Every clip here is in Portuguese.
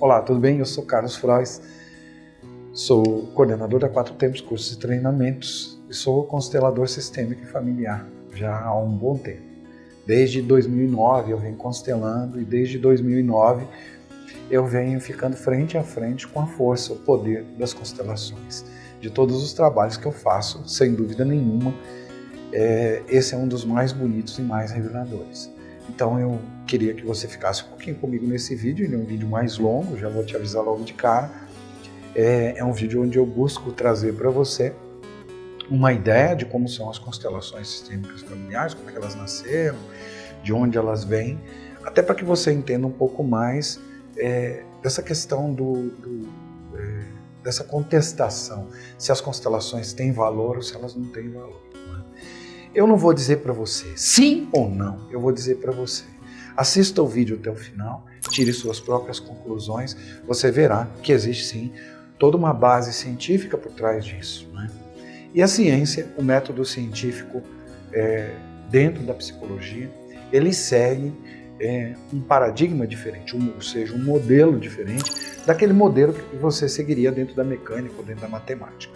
Olá, tudo bem? Eu sou Carlos Frois, sou coordenador da Quatro Tempos Cursos e Treinamentos e sou constelador sistêmico e familiar já há um bom tempo. Desde 2009 eu venho constelando e desde 2009 eu venho ficando frente a frente com a força, o poder das constelações. De todos os trabalhos que eu faço, sem dúvida nenhuma, esse é um dos mais bonitos e mais reveladores. Então eu queria que você ficasse um pouquinho comigo nesse vídeo, ele é um vídeo mais longo, já vou te avisar logo de cara. É um vídeo onde eu busco trazer para você uma ideia de como são as constelações sistêmicas familiares, como é que elas nasceram, de onde elas vêm, até para que você entenda um pouco mais dessa questão dessa contestação, se as constelações têm valor ou se elas não têm valor. Eu não vou dizer para você sim ou não, eu vou dizer para você. Assista o vídeo até o final, tire suas próprias conclusões, você verá que existe sim toda uma base científica por trás disso. Né? E a ciência, o método científico dentro da psicologia, ele segue um paradigma diferente, ou seja, um modelo diferente daquele modelo que você seguiria dentro da mecânica ou dentro da matemática.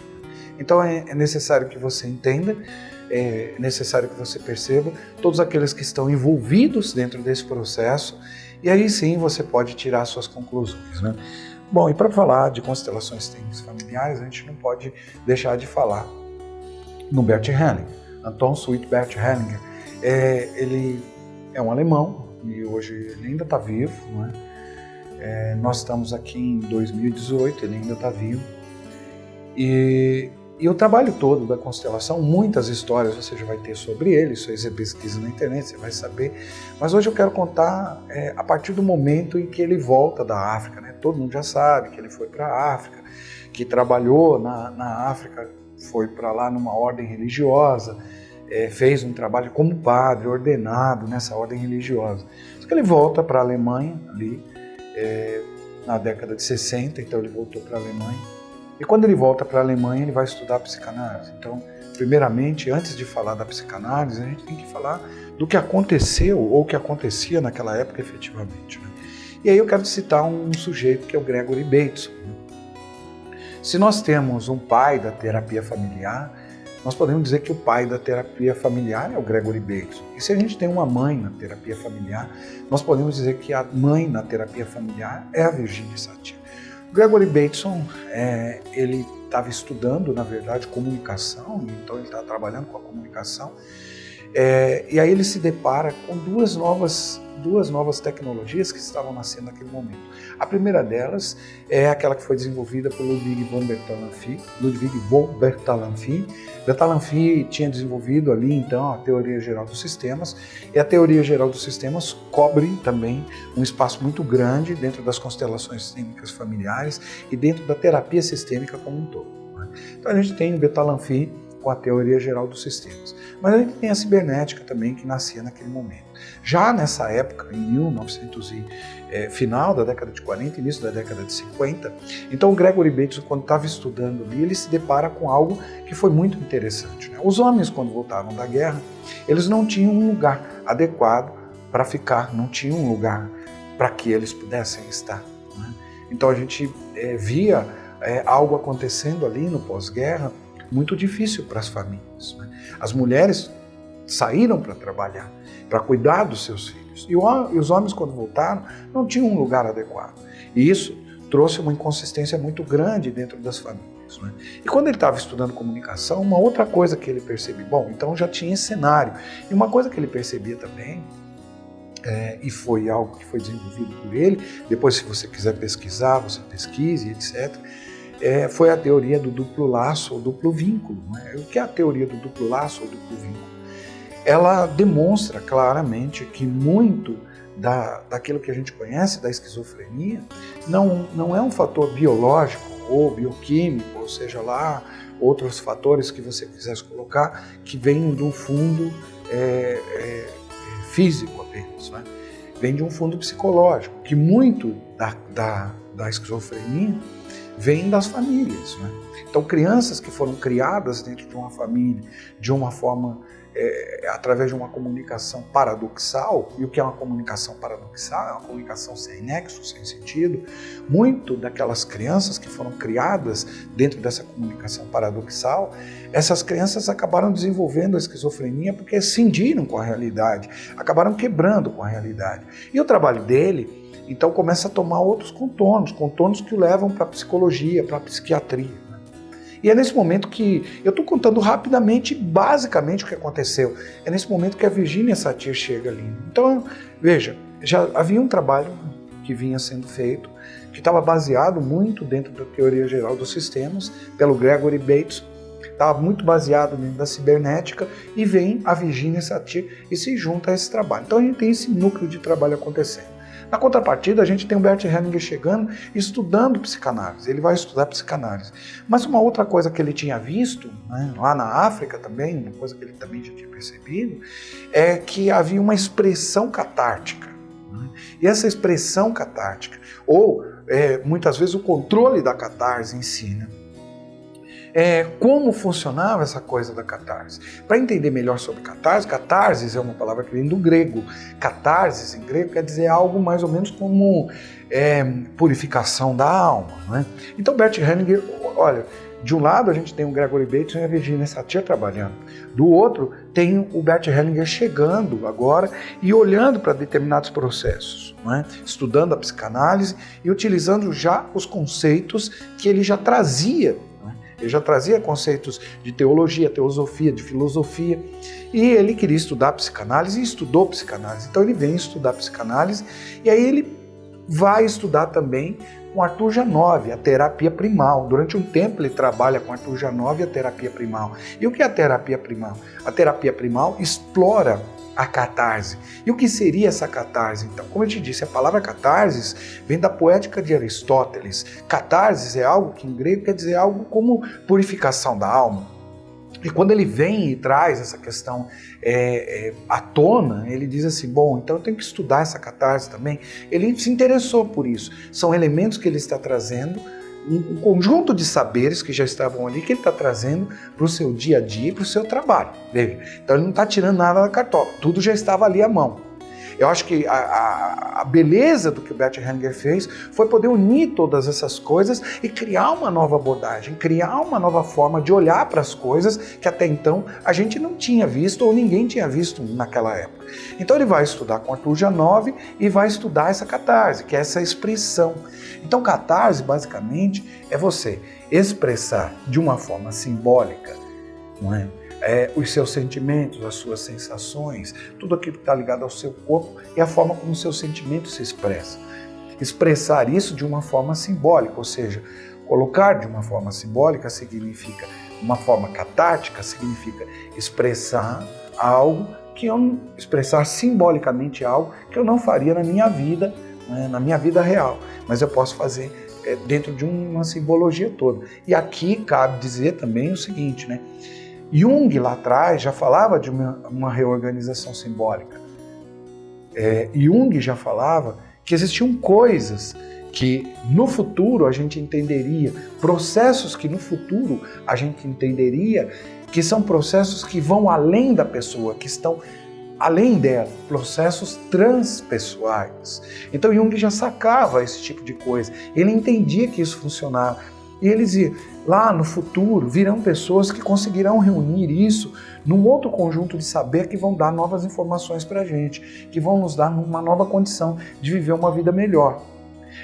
Então é necessário que você entenda, é necessário que você perceba todos aqueles que estão envolvidos dentro desse processo e aí sim você pode tirar suas conclusões. Né? Bom, e para falar de constelações sistêmicas familiares, a gente não pode deixar de falar no Bert Hellinger. Anton Sweet Bert Hellinger, ele é um alemão e hoje ele ainda está vivo. Não é? Nós estamos aqui em 2018, ele ainda está vivo. E o trabalho todo da constelação, muitas histórias você já vai ter sobre ele, isso aí você pesquisa na internet, você vai saber. Mas hoje eu quero contar a partir do momento em que ele volta da África. Né? Todo mundo já sabe que ele foi para a África, que trabalhou na África, foi para lá numa ordem religiosa, fez um trabalho como padre, ordenado nessa ordem religiosa. Só que ele volta para a Alemanha, ali na década de 60, então ele voltou para a Alemanha. E quando ele volta para a Alemanha, ele vai estudar psicanálise. Então, primeiramente, antes de falar da psicanálise, a gente tem que falar do que aconteceu ou que acontecia naquela época efetivamente. Né? E aí eu quero citar um sujeito que é o Gregory Bateson. Se nós temos um pai da terapia familiar, nós podemos dizer que o pai da terapia familiar é o Gregory Bateson. E se a gente tem uma mãe na terapia familiar, nós podemos dizer que a mãe na terapia familiar é a Virginia Satir. Gregory Bateson, ele estava estudando, na verdade, comunicação, então ele estava trabalhando com a comunicação, e aí ele se depara com duas novas tecnologias que estavam nascendo naquele momento. A primeira delas é aquela que foi desenvolvida por Ludwig von Bertalanffy. Bertalanffy tinha desenvolvido ali, então, a teoria geral dos sistemas, e a teoria geral dos sistemas cobre também um espaço muito grande dentro das constelações sistêmicas familiares e dentro da terapia sistêmica como um todo. Né? Então a gente tem o Bertalanffy com a teoria geral dos sistemas. Mas a gente tem a cibernética também, que nascia naquele momento. Já nessa época, em 1900 final da década de 40, início da década de 50, então o Gregory Bateson, quando estava estudando ali, ele se depara com algo que foi muito interessante. Né? Os homens, quando voltavam da guerra, eles não tinham um lugar adequado para ficar, não tinham um lugar para que eles pudessem estar. Né? Então a gente via algo acontecendo ali no pós-guerra, muito difícil para as famílias. Né? As mulheres saíram para trabalhar, para cuidar dos seus filhos. E os homens, quando voltaram, não tinham um lugar adequado. E isso trouxe uma inconsistência muito grande dentro das famílias. Né? E quando ele estava estudando comunicação, uma outra coisa que ele percebeu, então já tinha esse cenário. E uma coisa que ele percebia também, e foi algo que foi desenvolvido por ele, depois se você quiser pesquisar, você pesquise, etc., foi a teoria do duplo laço ou duplo vínculo. Né? O que é a teoria do duplo laço ou duplo vínculo? Ela demonstra claramente que muito daquilo que a gente conhece da esquizofrenia não é um fator biológico ou bioquímico, ou seja lá, outros fatores que você quisesse colocar, que vêm de um fundo físico apenas. Né? Vem de um fundo psicológico, que muito da esquizofrenia vem das famílias. Né? Então, crianças que foram criadas dentro de uma família de uma forma através de uma comunicação paradoxal. E o que é uma comunicação paradoxal? É uma comunicação sem nexo, sem sentido. Muito daquelas crianças que foram criadas dentro dessa comunicação paradoxal, essas crianças acabaram desenvolvendo a esquizofrenia porque cindiram com a realidade, acabaram quebrando com a realidade. E o trabalho dele, então, começa a tomar outros contornos que o levam para a psicologia, para a psiquiatria. E é nesse momento que eu estou contando rapidamente, basicamente, o que aconteceu. É nesse momento que a Virginia Satir chega ali. Então, veja, já havia um trabalho que vinha sendo feito, que estava baseado muito dentro da teoria geral dos sistemas, pelo Gregory Bateson, estava muito baseado dentro da cibernética, e vem a Virginia Satir e se junta a esse trabalho. Então a gente tem esse núcleo de trabalho acontecendo. Na contrapartida, a gente tem o Bert Hellinger chegando e estudando psicanálise. Ele vai estudar psicanálise. Mas uma outra coisa que ele tinha visto, né, lá na África também, uma coisa que ele também já tinha percebido, é que havia uma expressão catártica. Né? E essa expressão catártica, ou muitas vezes o controle da catarse em si, né? Como funcionava essa coisa da catarse. Para entender melhor sobre catarse, catarsis é uma palavra que vem do grego. Catarsis em grego quer dizer algo mais ou menos como purificação da alma. Né? Então Bert Hellinger, olha, de um lado a gente tem o Gregory Bateson e a Virginia Satir trabalhando. Do outro tem o Bert Hellinger chegando agora e olhando para determinados processos, né? Estudando a psicanálise e utilizando já os conceitos que ele já trazia. Ele já trazia conceitos de teologia, teosofia, de filosofia, e ele queria estudar psicanálise e estudou psicanálise. Então ele vem estudar psicanálise e aí ele vai estudar também com Arthur Janov, a terapia primal. Durante um tempo ele trabalha com Arthur Janov e a terapia primal. E o que é a terapia primal? A terapia primal explora a catarse. E o que seria essa catarse, então? Como eu te disse, a palavra catarsis vem da poética de Aristóteles. Catarsis é algo que em grego quer dizer algo como purificação da alma. E quando ele vem e traz essa questão à tona, ele diz assim, bom, então eu tenho que estudar essa catarse também. Ele se interessou por isso. São elementos que ele está trazendo, um conjunto de saberes que já estavam ali, que ele está trazendo para o seu dia a dia e para o seu trabalho. Veja. Então ele não está tirando nada da cartola, tudo já estava ali à mão. Eu acho que a beleza do que o Bert Hellinger fez foi poder unir todas essas coisas e criar uma nova abordagem, criar uma nova forma de olhar para as coisas que até então a gente não tinha visto ou ninguém tinha visto naquela época. Então ele vai estudar com Arthur Janov e vai estudar essa catarse, que é essa expressão. Então catarse basicamente é você expressar de uma forma simbólica, não é? Os seus sentimentos, as suas sensações, tudo aquilo que está ligado ao seu corpo e a forma como o seu sentimento se expressa. Expressar isso de uma forma simbólica, ou seja, colocar de uma forma simbólica significa, uma forma catártica significa expressar algo expressar simbolicamente algo que eu não faria na minha vida, né, na minha vida real, mas eu posso fazer dentro de uma simbologia toda. E aqui cabe dizer também o seguinte, né? Jung lá atrás já falava de uma reorganização simbólica. Jung já falava que existiam coisas que no futuro a gente entenderia, processos que no futuro a gente entenderia, que são processos que vão além da pessoa, que estão além dela, processos transpessoais. Então Jung já sacava esse tipo de coisa, ele entendia que isso funcionava. E ele dizia, lá no futuro virão pessoas que conseguirão reunir isso num outro conjunto de saber que vão dar novas informações para a gente, que vão nos dar uma nova condição de viver uma vida melhor.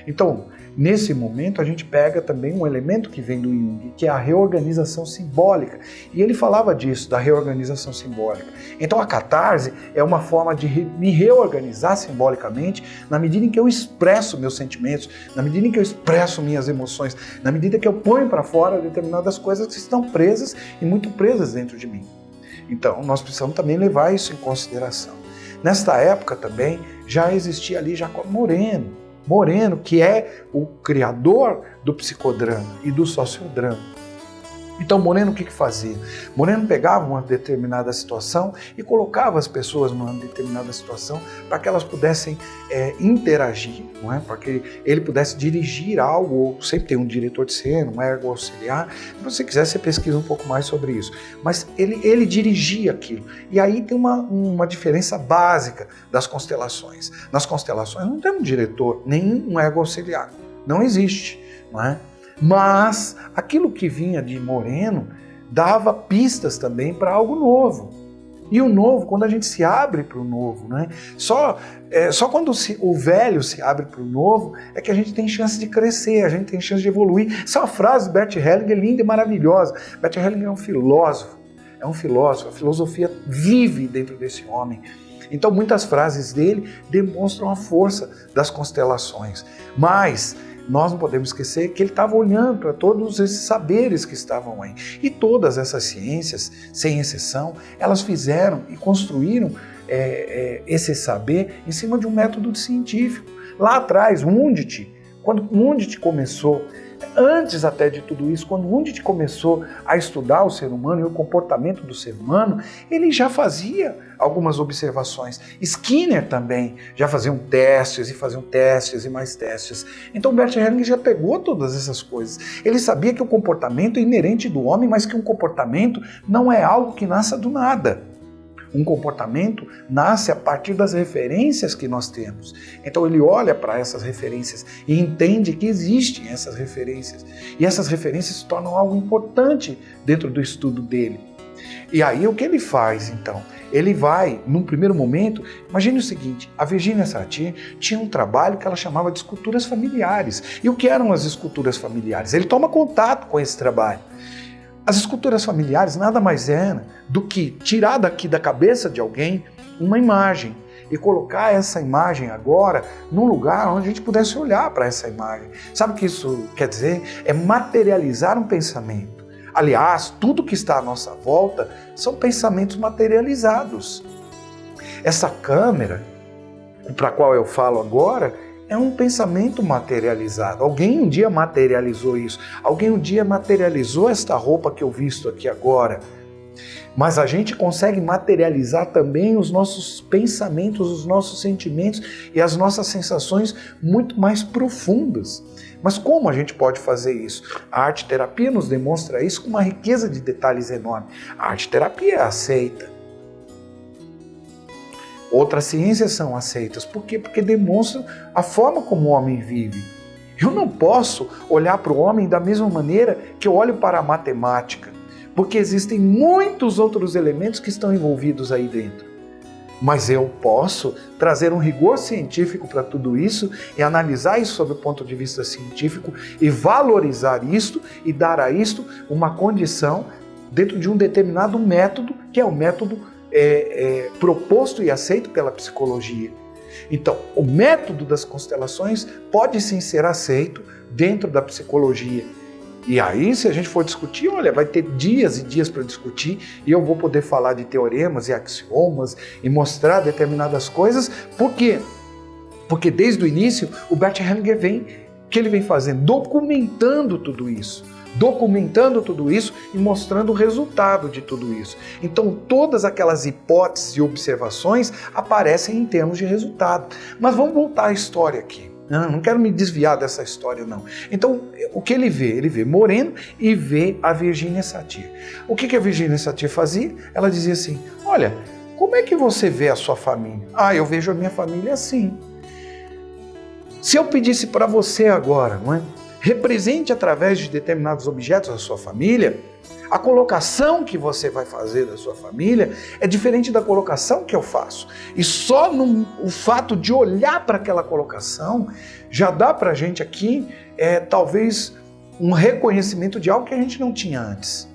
Então, nesse momento, a gente pega também um elemento que vem do Jung, que é a reorganização simbólica. E ele falava disso, da reorganização simbólica. Então a catarse é uma forma de me reorganizar simbolicamente na medida em que eu expresso meus sentimentos, na medida em que eu expresso minhas emoções, na medida que eu ponho para fora determinadas coisas que estão presas e muito presas dentro de mim. Então nós precisamos também levar isso em consideração. Nesta época também já existia ali Jacob Moreno, que é o criador do psicodrama e do sociodrama. Então Moreno o que fazia? Moreno pegava uma determinada situação e colocava as pessoas numa determinada situação para que elas pudessem interagir, não é? Para que ele pudesse dirigir algo, ou sempre tem um diretor de cena, um ergo auxiliar. Se você quiser, você pesquisa um pouco mais sobre isso. Mas ele dirigia aquilo. E aí tem uma diferença básica das constelações. Nas constelações não tem um diretor, nem um ergo auxiliar. Não existe, não é? Mas aquilo que vinha de Moreno dava pistas também para algo novo. E o novo, quando a gente se abre para o novo, né? Só quando o velho se abre para o novo é que a gente tem chance de crescer, a gente tem chance de evoluir. Essa é uma frase de Bert Hellinger linda e maravilhosa. Bert Hellinger é um filósofo, a filosofia vive dentro desse homem. Então muitas frases dele demonstram a força das constelações. Mas nós não podemos esquecer que ele estava olhando para todos esses saberes que estavam aí. E todas essas ciências, sem exceção, elas fizeram e construíram esse saber em cima de um método científico. Lá atrás, quando Undit começou, antes até de tudo isso, quando Undit começou a estudar o ser humano e o comportamento do ser humano, ele já fazia algumas observações. Skinner também já faziam testes e mais testes. Então Bert Hellinger já pegou todas essas coisas. Ele sabia que o comportamento é inerente do homem, mas que um comportamento não é algo que nasça do nada. Um comportamento nasce a partir das referências que nós temos. Então ele olha para essas referências e entende que existem essas referências. E essas referências se tornam algo importante dentro do estudo dele. E aí o que ele faz então? Ele vai, num primeiro momento, imagine o seguinte, a Virginia Satir tinha um trabalho que ela chamava de esculturas familiares. E o que eram as esculturas familiares? Ele toma contato com esse trabalho. As esculturas familiares nada mais eram do que tirar daqui da cabeça de alguém uma imagem e colocar essa imagem agora num lugar onde a gente pudesse olhar para essa imagem. Sabe o que isso quer dizer? É materializar um pensamento. Aliás, tudo que está à nossa volta são pensamentos materializados. Essa câmera, para a qual eu falo agora, é um pensamento materializado. Alguém um dia materializou isso. Alguém um dia materializou esta roupa que eu visto aqui agora. Mas a gente consegue materializar também os nossos pensamentos, os nossos sentimentos e as nossas sensações muito mais profundas. Mas como a gente pode fazer isso? A arte-terapia nos demonstra isso com uma riqueza de detalhes enorme. A arte-terapia é aceita. Outras ciências são aceitas. Por quê? Porque demonstram a forma como o homem vive. Eu não posso olhar para o homem da mesma maneira que eu olho para a matemática, porque existem muitos outros elementos que estão envolvidos aí dentro. Mas eu posso trazer um rigor científico para tudo isso e analisar isso sob o ponto de vista científico e valorizar isto e dar a isto uma condição dentro de um determinado método, que é o método proposto e aceito pela psicologia. Então, o método das constelações pode sim ser aceito dentro da psicologia. E aí, se a gente for discutir, olha, vai ter dias e dias para discutir e eu vou poder falar de teoremas e axiomas e mostrar determinadas coisas. Por quê? Porque desde o início, o Bert Hellinger vem fazendo, documentando tudo isso e mostrando o resultado de tudo isso. Então, todas aquelas hipóteses e observações aparecem em termos de resultado. Mas vamos voltar à história aqui. Não quero me desviar dessa história, não. Então, o que ele vê? Ele vê Moreno e vê a Virginia Satir. O que a Virginia Satir fazia? Ela dizia assim, olha, como é que você vê a sua família? Eu vejo a minha família assim. Se eu pedisse para você agora, não é? Represente através de determinados objetos a sua família, a colocação que você vai fazer da sua família é diferente da colocação que eu faço. E só o fato de olhar para aquela colocação já dá para a gente aqui, talvez, um reconhecimento de algo que a gente não tinha antes.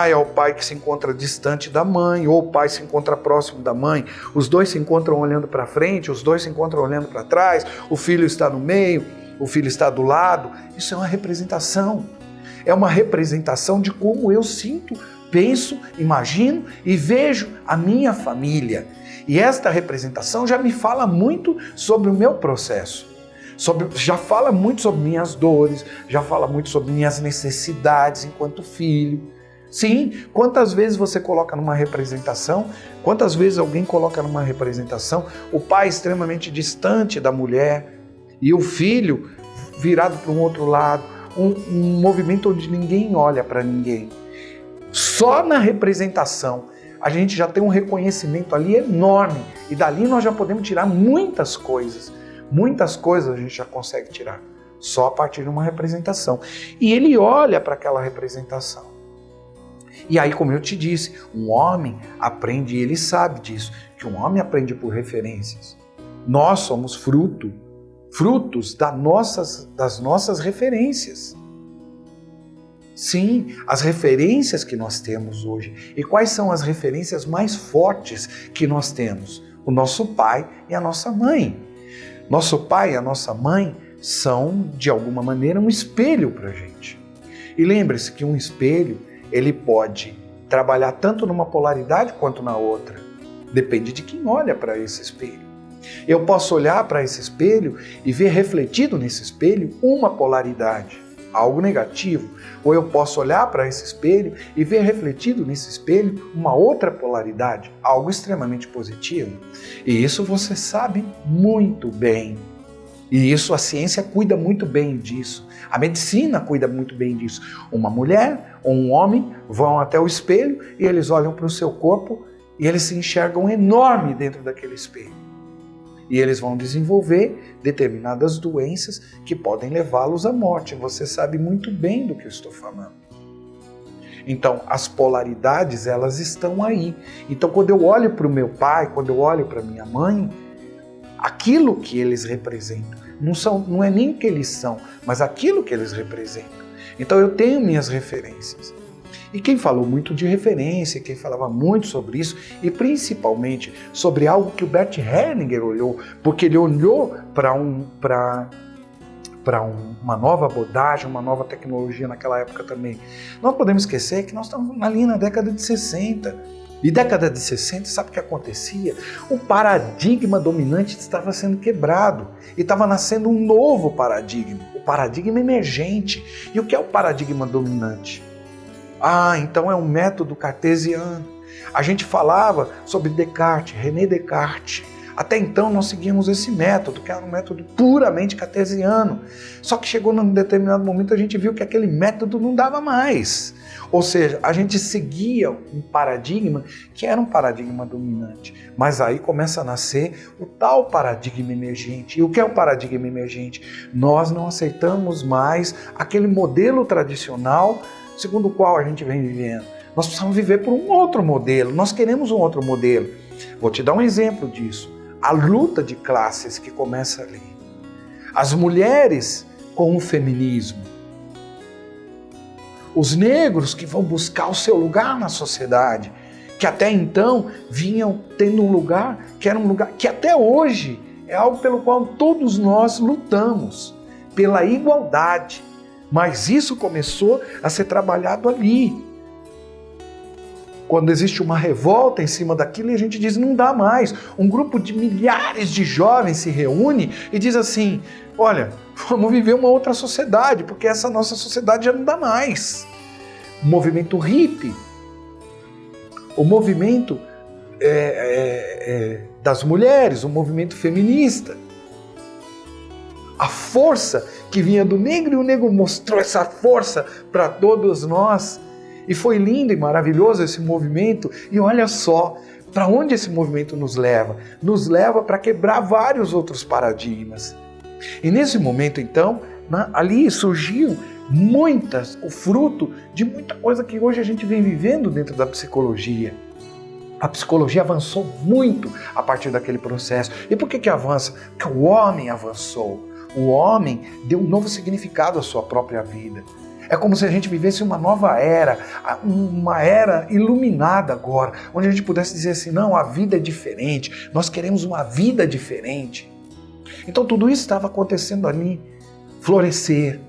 É o pai que se encontra distante da mãe, ou o pai se encontra próximo da mãe, os dois se encontram olhando para frente, os dois se encontram olhando para trás, o filho está no meio, o filho está do lado. Isso é uma representação. É uma representação de como eu sinto, penso, imagino e vejo a minha família. E esta representação já me fala muito sobre o meu processo. já fala muito sobre minhas dores, já fala muito sobre minhas necessidades enquanto filho. Sim, quantas vezes você coloca numa representação, quantas vezes alguém coloca numa representação o pai extremamente distante da mulher e o filho virado para um outro lado, um movimento onde ninguém olha para ninguém. Só na representação a gente já tem um reconhecimento ali enorme e dali nós já podemos tirar muitas coisas a gente já consegue tirar, só a partir de uma representação. E ele olha para aquela representação. E aí, como eu te disse, um homem aprende, e ele sabe disso, que um homem aprende por referências. Nós somos frutos das nossas referências. Sim, as referências que nós temos hoje. E quais são as referências mais fortes que nós temos? O nosso pai e a nossa mãe. Nosso pai e a nossa mãe são, de alguma maneira, um espelho para a gente. E lembre-se que um espelho, ele pode trabalhar tanto numa polaridade quanto na outra. Depende de quem olha para esse espelho. Eu posso olhar para esse espelho e ver refletido nesse espelho uma polaridade, algo negativo. Ou eu posso olhar para esse espelho e ver refletido nesse espelho uma outra polaridade, algo extremamente positivo. E isso você sabe muito bem. E isso a ciência cuida muito bem disso. A medicina cuida muito bem disso. Uma mulher ou um homem vão até o espelho e eles olham para o seu corpo e eles se enxergam enorme dentro daquele espelho. E eles vão desenvolver determinadas doenças que podem levá-los à morte. Você sabe muito bem do que eu estou falando. Então, as polaridades, elas estão aí. Então, quando eu olho para o meu pai, quando eu olho para minha mãe, aquilo que eles representam, não é nem o que eles são, mas aquilo que eles representam. Então, eu tenho minhas referências. E quem falou muito de referência, quem falava muito sobre isso, e principalmente sobre algo que o Bert Hellinger olhou, porque ele olhou para uma nova abordagem, uma nova tecnologia naquela época também. Não podemos esquecer que nós estamos ali na década de 60. E década de 60, sabe o que acontecia? O paradigma dominante estava sendo quebrado e estava nascendo um novo paradigma, o paradigma emergente. E o que é o paradigma dominante? Então é um método cartesiano. A gente falava sobre Descartes, René Descartes. Até então nós seguíamos esse método, que era um método puramente cartesiano. Só que chegou num determinado momento a gente viu que aquele método não dava mais. Ou seja, a gente seguia um paradigma que era um paradigma dominante. Mas aí começa a nascer o tal paradigma emergente. E o que é o paradigma emergente? Nós não aceitamos mais aquele modelo tradicional segundo o qual a gente vem vivendo. Nós precisamos viver por um outro modelo, nós queremos um outro modelo. Vou te dar um exemplo disso. A luta de classes que começa ali. As mulheres com o feminismo. Os negros que vão buscar o seu lugar na sociedade, que até então vinham tendo um lugar que era um lugar que até hoje é algo pelo qual todos nós lutamos, pela igualdade. Mas isso começou a ser trabalhado ali. Quando existe uma revolta em cima daquilo e a gente diz, não dá mais. Um grupo de milhares de jovens se reúne e diz assim, olha, vamos viver uma outra sociedade, porque essa nossa sociedade já não dá mais. O movimento hippie, o movimento das mulheres, o movimento feminista, a força que vinha do negro, e o negro mostrou essa força para todos nós. E foi lindo e maravilhoso esse movimento. E olha só, para onde esse movimento nos leva? Nos leva para quebrar vários outros paradigmas. E nesse momento, então, ali surgiu o fruto de muita coisa que hoje a gente vem vivendo dentro da psicologia. A psicologia avançou muito a partir daquele processo. E por que avança? Porque o homem avançou. O homem deu um novo significado à sua própria vida. É como se a gente vivesse uma nova era, uma era iluminada agora, onde a gente pudesse dizer assim, não, a vida é diferente, nós queremos uma vida diferente. Então tudo isso estava acontecendo ali,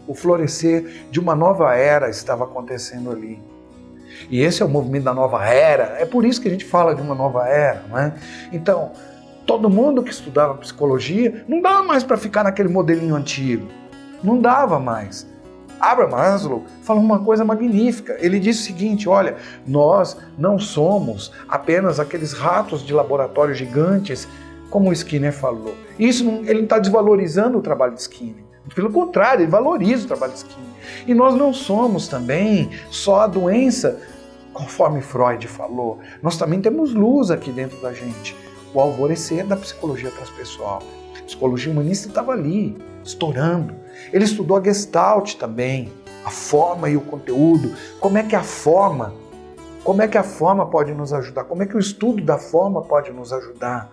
o florescer de uma nova era estava acontecendo ali. E esse é o movimento da nova era, é por isso que a gente fala de uma nova era, não é? Então, todo mundo que estudava psicologia, não dava mais para ficar naquele modelinho antigo. Não dava mais. Abraham Maslow falou uma coisa magnífica. Ele disse o seguinte, olha, nós não somos apenas aqueles ratos de laboratório gigantes, como o Skinner falou. Isso ele não está desvalorizando o trabalho de Skinner. Pelo contrário, ele valoriza o trabalho de Skinner. E nós não somos também só a doença, conforme Freud falou. Nós também temos luz aqui dentro da gente. O alvorecer da psicologia transpessoal. A psicologia humanista estava ali, estourando. Ele estudou a Gestalt também, a forma e o conteúdo. Como é que a forma pode nos ajudar? Como é que o estudo da forma pode nos ajudar?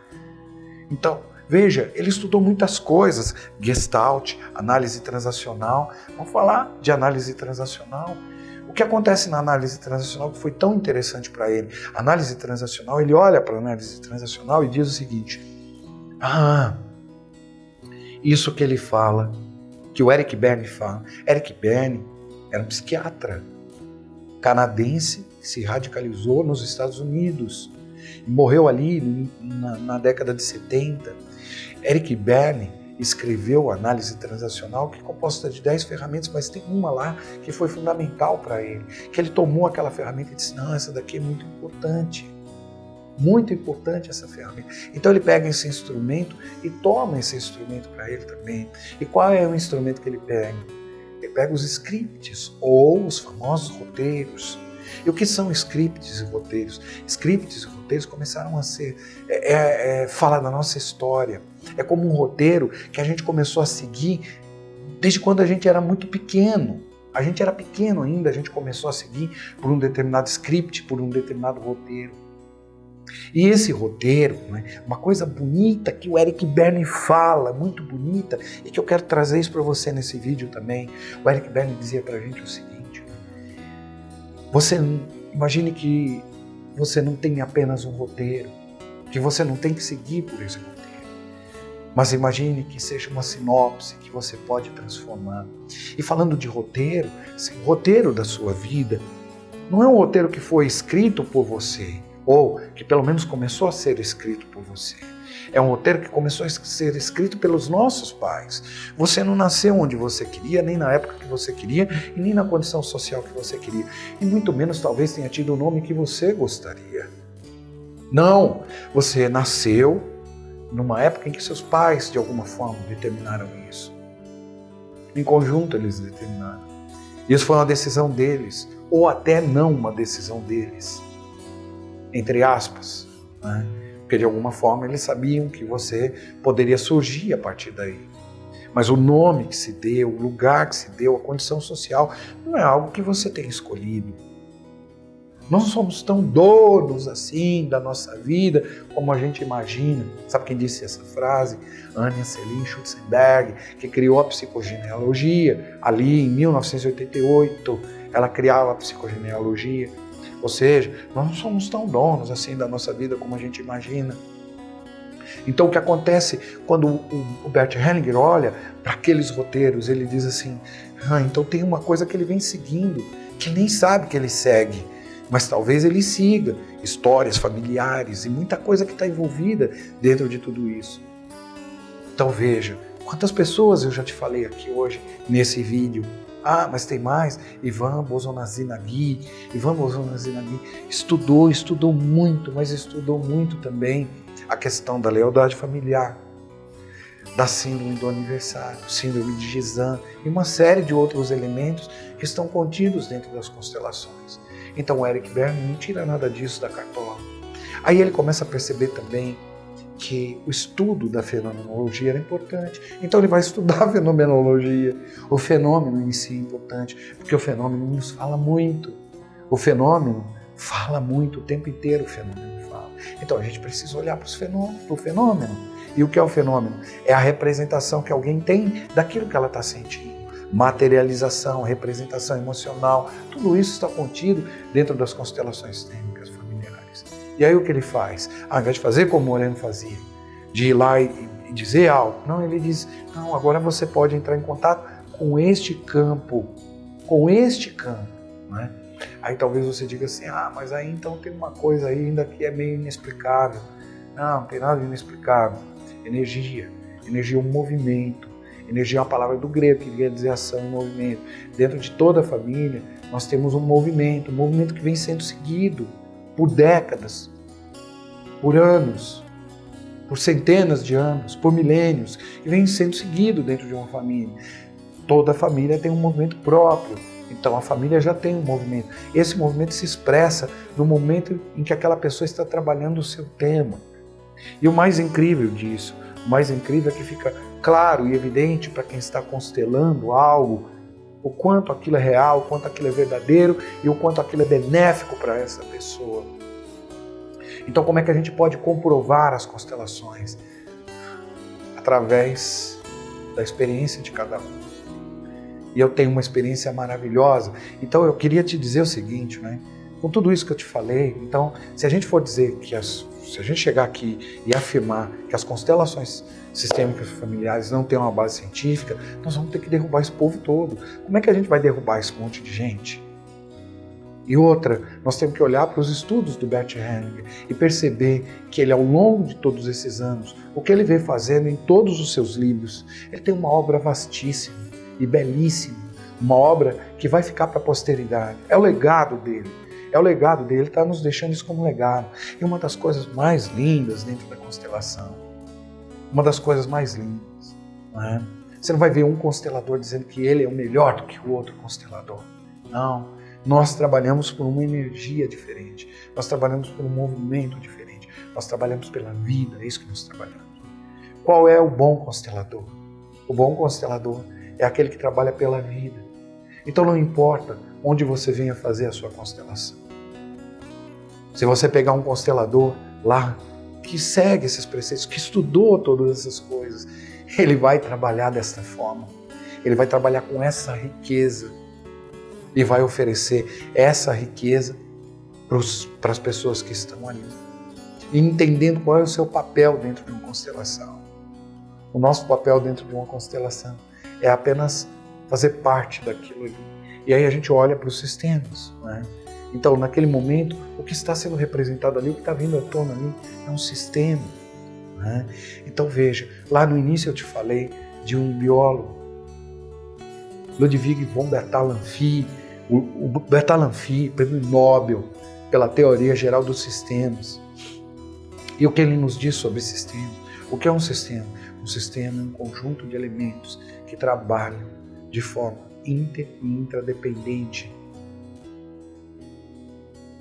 Então, veja, ele estudou muitas coisas. Gestalt, análise transacional. Vamos falar de análise transacional. O que acontece na análise transacional que foi tão interessante para ele? A análise transacional, ele olha para a análise transacional e diz o seguinte, isso que ele fala, que o Eric Berne fala. Eric Berne era um psiquiatra canadense que se radicalizou nos Estados Unidos e morreu ali na década de 70. Eric Berne escreveu a análise transacional, que é composta de 10 ferramentas, mas tem uma lá que foi fundamental para ele, que ele tomou aquela ferramenta e disse, não, essa daqui é muito importante essa ferramenta. Então ele pega esse instrumento e toma esse instrumento para ele também. E qual é o instrumento que ele pega? Ele pega os scripts, ou os famosos roteiros. E o que são scripts e roteiros? Scripts e roteiros começaram a ser, fala da nossa história. É como um roteiro que a gente começou a seguir desde quando a gente era muito pequeno. A gente era pequeno ainda, a gente começou a seguir por um determinado script, por um determinado roteiro. E esse roteiro, né, uma coisa bonita que o Eric Berne fala, muito bonita, e que eu quero trazer isso para você nesse vídeo também. O Eric Berne dizia para a gente o seguinte, você imagine que você não tem apenas um roteiro, que você não tem que seguir por esse roteiro, mas imagine que seja uma sinopse que você pode transformar. E falando de roteiro, o roteiro da sua vida não é um roteiro que foi escrito por você, ou que pelo menos começou a ser escrito por você. É um roteiro que começou a ser escrito pelos nossos pais. Você não nasceu onde você queria, nem na época que você queria, e nem na condição social que você queria. E muito menos talvez tenha tido o nome que você gostaria. Não, você nasceu numa época em que seus pais, de alguma forma, determinaram isso. Em conjunto eles determinaram. Isso foi uma decisão deles, ou até não uma decisão deles. Entre aspas, né? Porque de alguma forma eles sabiam que você poderia surgir a partir daí. Mas o nome que se deu, o lugar que se deu, a condição social, não é algo que você tem escolhido. Não somos tão donos assim da nossa vida como a gente imagina. Sabe quem disse essa frase? Anja Celine Schutzenberg, que criou a psicogenealogia ali em 1988. Ela criava a psicogenealogia. Ou seja, nós não somos tão donos assim da nossa vida como a gente imagina. Então o que acontece quando o Bert Hellinger olha para aqueles roteiros, ele diz assim, então tem uma coisa que ele vem seguindo, que ele nem sabe que ele segue, mas talvez ele siga histórias familiares e muita coisa que está envolvida dentro de tudo isso. Então veja, quantas pessoas eu já te falei aqui hoje nesse vídeo. Mas tem mais. Ivan Bozonazinaghi estudou muito, mas estudou muito também a questão da lealdade familiar, da síndrome do aniversário, síndrome de Gizan e uma série de outros elementos que estão contidos dentro das constelações. Então o Eric Berne não tira nada disso da cartola. Aí ele começa a perceber também que o estudo da fenomenologia era importante. Então ele vai estudar a fenomenologia. O fenômeno em si é importante, porque o fenômeno nos fala muito. O fenômeno fala muito, o tempo inteiro o fenômeno fala. Então a gente precisa olhar para o fenômeno. E o que é o fenômeno? É a representação que alguém tem daquilo que ela está sentindo. Materialização, representação emocional, tudo isso está contido dentro das constelações sistêmicas familiares. E aí o que ele faz? Ao invés de fazer como o Moreno fazia, de ir lá e dizer algo, não, ele diz, não, agora você pode entrar em contato com este campo, né? Aí talvez você diga assim, mas aí então tem uma coisa aí ainda que é meio inexplicável. Não tem nada de inexplicável. Energia. Energia é um movimento. Energia é uma palavra do grego que quer dizer ação e movimento. Dentro de toda a família, nós temos um movimento que vem sendo seguido por décadas, por anos, por centenas de anos, por milênios, e vem sendo seguido dentro de uma família. Toda família tem um movimento próprio, então a família já tem um movimento. Esse movimento se expressa no momento em que aquela pessoa está trabalhando o seu tema. E o mais incrível disso, o mais incrível é que fica claro e evidente para quem está constelando algo, o quanto aquilo é real, o quanto aquilo é verdadeiro e o quanto aquilo é benéfico para essa pessoa. Então, como é que a gente pode comprovar as constelações? Através da experiência de cada um. E eu tenho uma experiência maravilhosa. Então, eu queria te dizer o seguinte, né? Com tudo isso que eu te falei, então, se a gente for dizer que se a gente chegar aqui e afirmar que as constelações sistêmicas familiares não têm uma base científica, nós vamos ter que derrubar esse povo todo. Como é que a gente vai derrubar esse monte de gente? E outra, nós temos que olhar para os estudos do Bert Hellinger e perceber que ele, ao longo de todos esses anos, o que ele vem fazendo em todos os seus livros, ele tem uma obra vastíssima e belíssima, uma obra que vai ficar para a posteridade. É o legado dele. Ele está nos deixando isso como legado. E uma das coisas mais lindas dentro da constelação, uma das coisas mais lindas, não é? Você não vai ver um constelador dizendo que ele é o melhor do que o outro constelador. Não. Nós trabalhamos por uma energia diferente. Nós trabalhamos por um movimento diferente. Nós trabalhamos pela vida, é isso que nós trabalhamos. Qual é o bom constelador? O bom constelador é aquele que trabalha pela vida. Então não importa onde você venha fazer a sua constelação. Se você pegar um constelador lá, que segue esses preceitos, que estudou todas essas coisas, ele vai trabalhar desta forma. Ele vai trabalhar com essa riqueza e vai oferecer essa riqueza para as pessoas que estão ali. E entendendo qual é o seu papel dentro de uma constelação. O nosso papel dentro de uma constelação é apenas fazer parte daquilo ali. E aí a gente olha para os sistemas, não é? Então, naquele momento, o que está sendo representado ali, o que está vindo à tona ali, é um sistema. Né? Então, veja, lá no início eu te falei de um biólogo, Ludwig von Bertalanffy, o Bertalanffy, prêmio Nobel pela teoria geral dos sistemas. E o que ele nos diz sobre sistema? O que é um sistema? Um sistema é um conjunto de elementos que trabalham de forma inter e intradependente,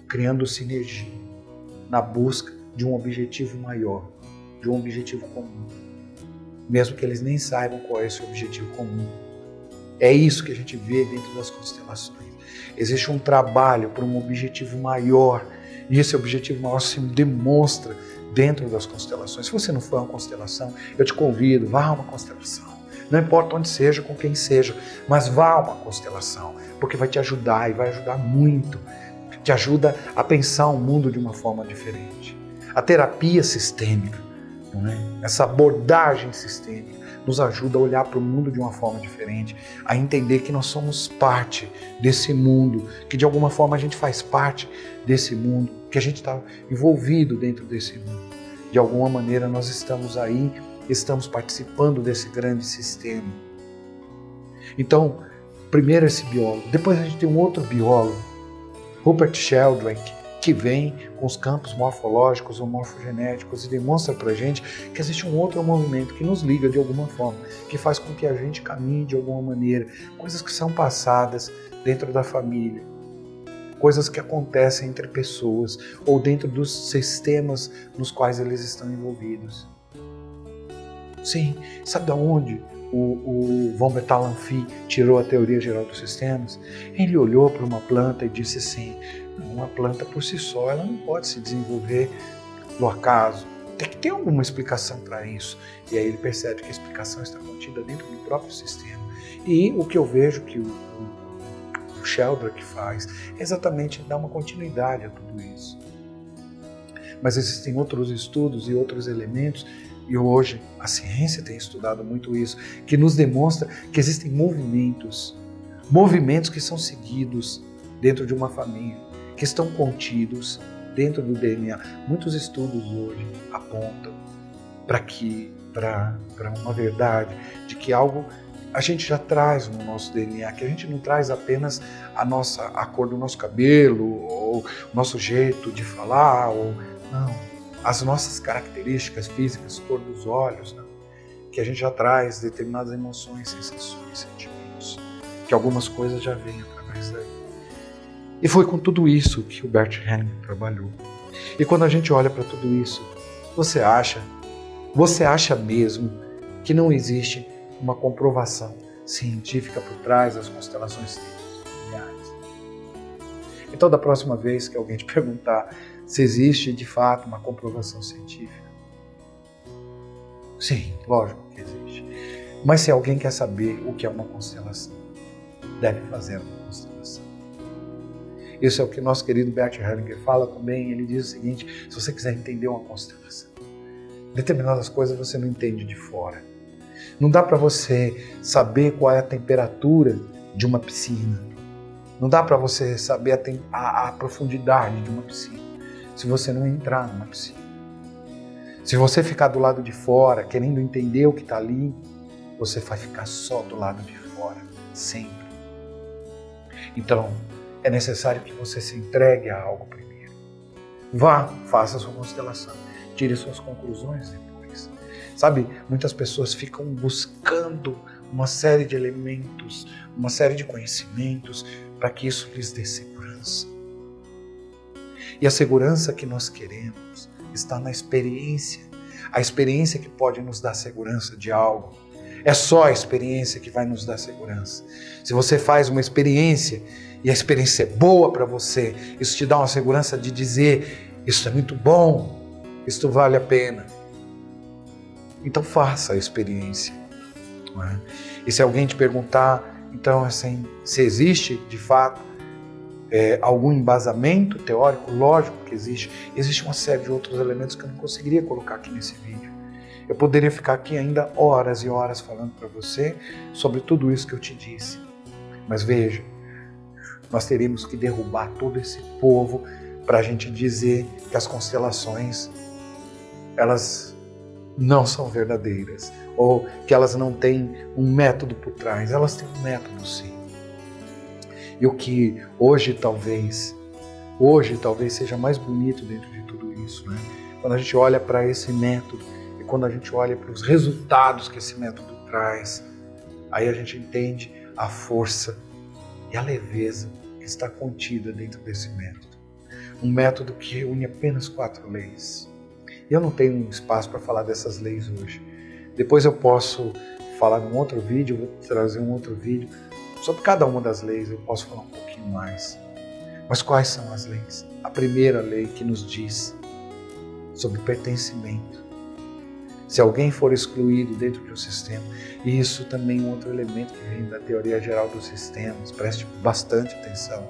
criando sinergia na busca de um objetivo maior, de um objetivo comum, mesmo que eles nem saibam qual é esse objetivo comum. É isso que a gente vê dentro das constelações. Existe um trabalho por um objetivo maior, e esse objetivo maior se demonstra dentro das constelações. Se você não for a uma constelação, eu te convido, vá a uma constelação. Não importa onde seja, com quem seja, mas vá a uma constelação, porque vai te ajudar e vai ajudar muito. Te ajuda a pensar o mundo de uma forma diferente. A terapia sistêmica, não é? Essa abordagem sistêmica, nos ajuda a olhar para o mundo de uma forma diferente, a entender que nós somos parte desse mundo, que de alguma forma a gente faz parte desse mundo, que a gente está envolvido dentro desse mundo. De alguma maneira nós estamos aí, estamos participando desse grande sistema. Então, primeiro esse biólogo, depois a gente tem um outro biólogo, Rupert Sheldrake, que vem com os campos morfológicos ou morfogenéticos e demonstra para a gente que existe um outro movimento que nos liga de alguma forma, que faz com que a gente caminhe de alguma maneira, coisas que são passadas dentro da família, coisas que acontecem entre pessoas ou dentro dos sistemas nos quais eles estão envolvidos. Sim, sabe de onde o von Bertalanffy tirou a teoria geral dos sistemas? Ele olhou para uma planta e disse assim, uma planta por si só, ela não pode se desenvolver do acaso. Tem que ter alguma explicação para isso. E aí ele percebe que a explicação está contida dentro do próprio sistema. E o que eu vejo que o Sheldrake faz é exatamente dar uma continuidade a tudo isso. Mas existem outros estudos e outros elementos, e hoje a ciência tem estudado muito isso, que nos demonstra que existem movimentos que são seguidos dentro de uma família, que estão contidos dentro do DNA. Muitos estudos hoje apontam para uma verdade de que algo a gente já traz no nosso DNA, que a gente não traz apenas a cor do nosso cabelo, ou o nosso jeito de falar, não, as nossas características físicas, cor dos olhos, não, que a gente já traz determinadas emoções, sensações, sentimentos, que algumas coisas já vêm através daí. E foi com tudo isso que o Bert Hellinger trabalhou. E quando a gente olha para tudo isso, você acha mesmo que não existe uma comprovação científica por trás das constelações familiares? Então, da próxima vez que alguém te perguntar se existe de fato uma comprovação científica, sim, lógico que existe. Mas se alguém quer saber o que é uma constelação, deve fazer uma constelação. Isso é o que nosso querido Bert Hellinger fala também. Ele diz o seguinte: se você quiser entender uma constelação, determinadas coisas você não entende de fora. Não dá para você saber qual é a temperatura de uma piscina. Não dá para você saber a profundidade de uma piscina se você não entrar numa piscina. Se você ficar do lado de fora, querendo entender o que está ali, você vai ficar só do lado de fora, sempre. Então, é necessário que você se entregue a algo primeiro. Vá, faça a sua constelação, tire suas conclusões depois. Sabe, muitas pessoas ficam buscando uma série de elementos, uma série de conhecimentos para que isso lhes dê segurança. E a segurança que nós queremos está na experiência. A experiência que pode nos dar segurança de algo. É só a experiência que vai nos dar segurança. Se você faz uma experiência e a experiência é boa para você, isso te dá uma segurança de dizer: isso é muito bom, isso vale a pena. Então faça a experiência. Não é? E se alguém te perguntar, então, assim, se existe de fato algum embasamento teórico, lógico que existe. Existe uma série de outros elementos que eu não conseguiria colocar aqui nesse vídeo. Eu poderia ficar aqui ainda horas e horas falando para você sobre tudo isso que eu te disse. Mas veja, nós teríamos que derrubar todo esse povo para a gente dizer que as constelações, elas não são verdadeiras, ou que elas não têm um método por trás. Elas têm um método, sim. E o que hoje talvez seja mais bonito dentro de tudo isso, né? Quando a gente olha para esse método e quando a gente olha para os resultados que esse método traz, aí a gente entende a força e a leveza que está contida dentro desse método. Um método que reúne apenas 4 leis. Eu não tenho espaço para falar dessas leis hoje. Depois eu posso falar num outro vídeo, vou trazer um outro vídeo. Sobre cada uma das leis eu posso falar um pouquinho mais. Mas quais são as leis? A primeira lei que nos diz sobre pertencimento. Se alguém for excluído dentro de um sistema, e isso também é um outro elemento que vem da teoria geral dos sistemas, preste bastante atenção.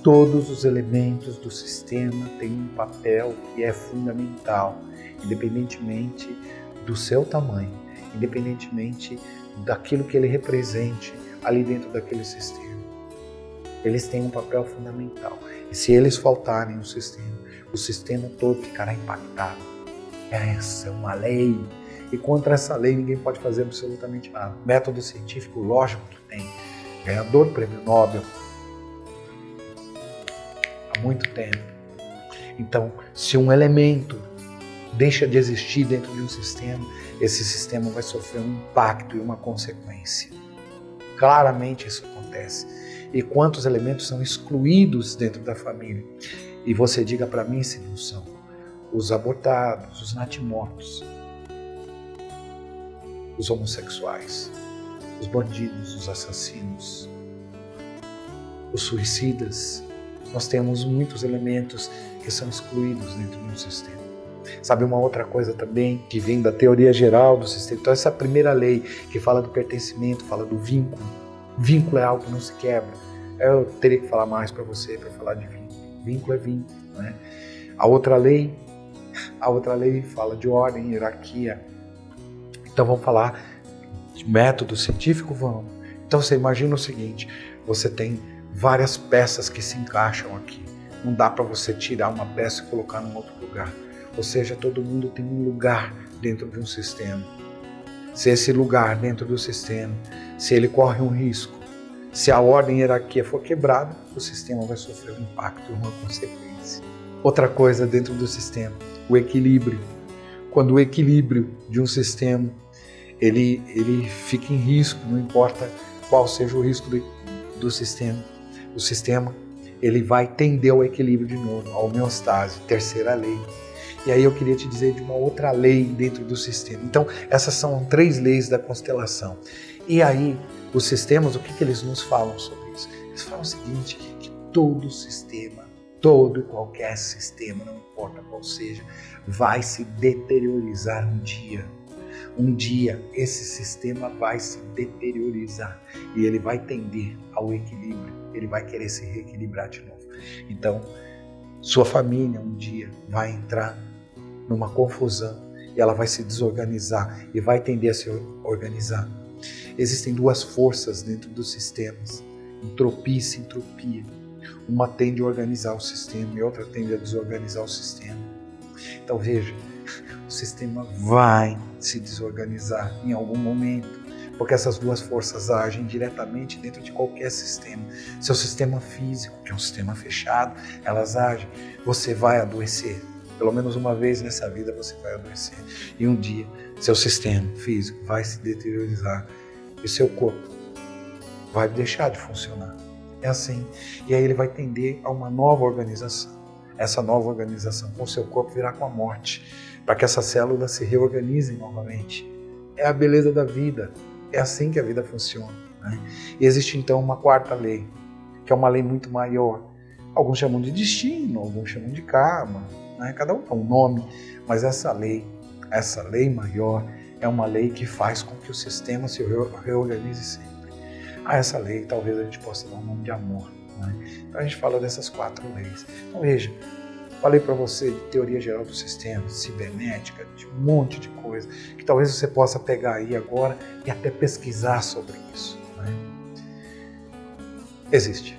Todos os elementos do sistema têm um papel que é fundamental, independentemente do seu tamanho, independentemente daquilo que ele represente ali dentro daquele sistema. Eles têm um papel fundamental. E se eles faltarem no sistema, o sistema todo ficará impactado. Essa é uma lei. E contra essa lei ninguém pode fazer absolutamente nada. Método científico, lógico que tem. Ganhador do Prêmio Nobel há muito tempo. Então, se um elemento deixa de existir dentro de um sistema, esse sistema vai sofrer um impacto e uma consequência. Claramente isso acontece. E quantos elementos são excluídos dentro da família? E você diga para mim se não são. Os abortados, os natimortos, os homossexuais, os bandidos, os assassinos, os suicidas. Nós temos muitos elementos que são excluídos dentro de um sistema. Sabe uma outra coisa também que vem da teoria geral do sistema? Então essa primeira lei que fala do pertencimento, fala do vínculo. Vínculo é algo que não se quebra. Eu teria que falar mais para você para falar de vínculo. Vínculo é vínculo, né? A outra lei fala de ordem, hierarquia. Então vamos falar de método científico? Vamos. Então você imagina o seguinte, você tem várias peças que se encaixam aqui. Não dá para você tirar uma peça e colocar num outro lugar. Ou seja, todo mundo tem um lugar dentro de um sistema. Se esse lugar dentro do sistema, se ele corre um risco, se a ordem e a hierarquia for quebrada, o sistema vai sofrer um impacto, uma consequência. Outra coisa dentro do sistema, o equilíbrio. Quando o equilíbrio de um sistema, ele fica em risco, não importa qual seja o risco do sistema, o sistema ele vai tender ao equilíbrio de novo, à homeostase, terceira lei. E aí eu queria te dizer de uma outra lei dentro do sistema. Então, essas são 3 leis da constelação. E aí, os sistemas, o que eles nos falam sobre isso? Eles falam o seguinte, que todo sistema, todo e qualquer sistema, não importa qual seja, vai se deteriorizar um dia. Um dia, esse sistema vai se deteriorizar e ele vai tender ao equilíbrio, ele vai querer se reequilibrar de novo. Então, sua família um dia vai entrar numa confusão e ela vai se desorganizar e vai tender a se organizar. Existem 2 forças dentro dos sistemas, entropia e sintropia. Uma tende a organizar o sistema e outra tende a desorganizar o sistema. Então veja, o sistema vai se desorganizar em algum momento, porque essas 2 forças agem diretamente dentro de qualquer sistema. Seu sistema físico, que é um sistema fechado, elas agem, você vai adoecer. Pelo menos uma vez nessa vida você vai adoecer. E um dia, seu sistema físico vai se deteriorizar e seu corpo vai deixar de funcionar. É assim. E aí ele vai tender a uma nova organização. Essa nova organização com o seu corpo virá com a morte, para que essas células se reorganizem novamente. É a beleza da vida. É assim que a vida funciona, né? E existe então uma 4ª lei, que é uma lei muito maior. Alguns chamam de destino, alguns chamam de karma, né? Cada um dá um nome, mas essa lei maior, é uma lei que faz com que o sistema se reorganize sempre. A essa lei talvez a gente possa dar um nome de amor, né? Então a gente fala dessas 4 leis. Então veja, falei para você de teoria geral do sistema, cibernética, de um monte de coisa, que talvez você possa pegar aí agora e até pesquisar sobre isso, né? Existe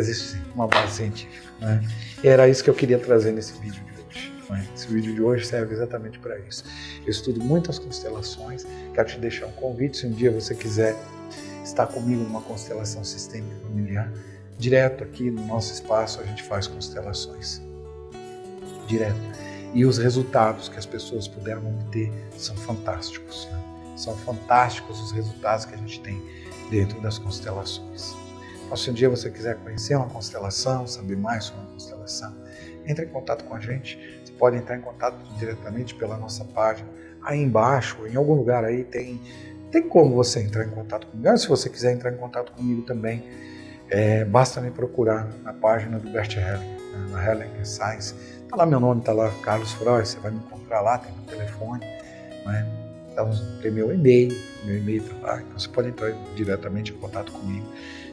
sim, uma base científica, né? E era isso que eu queria trazer nesse vídeo de hoje, né? Esse vídeo de hoje serve exatamente para isso. Eu estudo muitas constelações, quero te deixar um convite, se um dia você quiser estar comigo numa constelação sistêmica familiar, direto aqui no nosso espaço a gente faz constelações, direto. E os resultados que as pessoas puderam obter são fantásticos, né? São fantásticos os resultados que a gente tem dentro das constelações. Então, se um dia você quiser conhecer uma constelação, saber mais sobre uma constelação, entre em contato com a gente. Você pode entrar em contato diretamente pela nossa página. Aí embaixo, em algum lugar aí, tem como você entrar em contato comigo. Se você quiser entrar em contato comigo também, basta me procurar na página do Bert Hellinger, né, na Hellinger Science. Está lá meu nome, está lá Carlos Frois, você vai me encontrar lá, tem meu telefone, né? Então, tem meu e-mail está lá, então você pode entrar diretamente em contato comigo.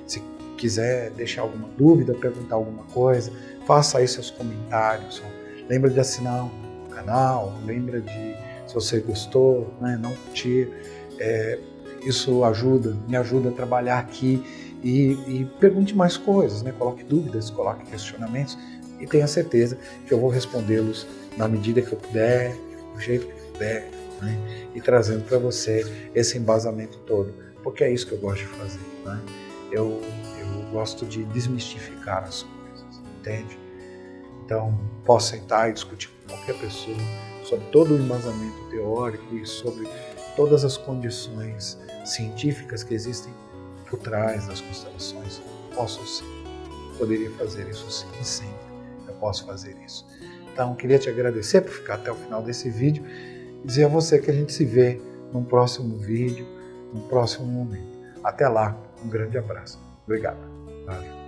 Se quiser deixar alguma dúvida, perguntar alguma coisa, faça aí seus comentários. Lembra de assinar o canal, lembra de, se você gostou, né, não curtir. Isso me ajuda a trabalhar aqui e pergunte mais coisas, né? Coloque dúvidas, coloque questionamentos e tenha certeza que eu vou respondê-los na medida que eu puder, do jeito que eu puder, né? E trazendo para você esse embasamento todo, porque é isso que eu gosto de fazer, né? Eu gosto de desmistificar as coisas, entende? Então, posso sentar e discutir com qualquer pessoa sobre todo o embasamento teórico e sobre todas as condições científicas que existem por trás das constelações. Posso sim, poderia fazer isso sim, e sempre eu posso fazer isso. Então, queria te agradecer por ficar até o final desse vídeo e dizer a você que a gente se vê num próximo vídeo, num próximo momento. Até lá, um grande abraço. Obrigado. Valeu.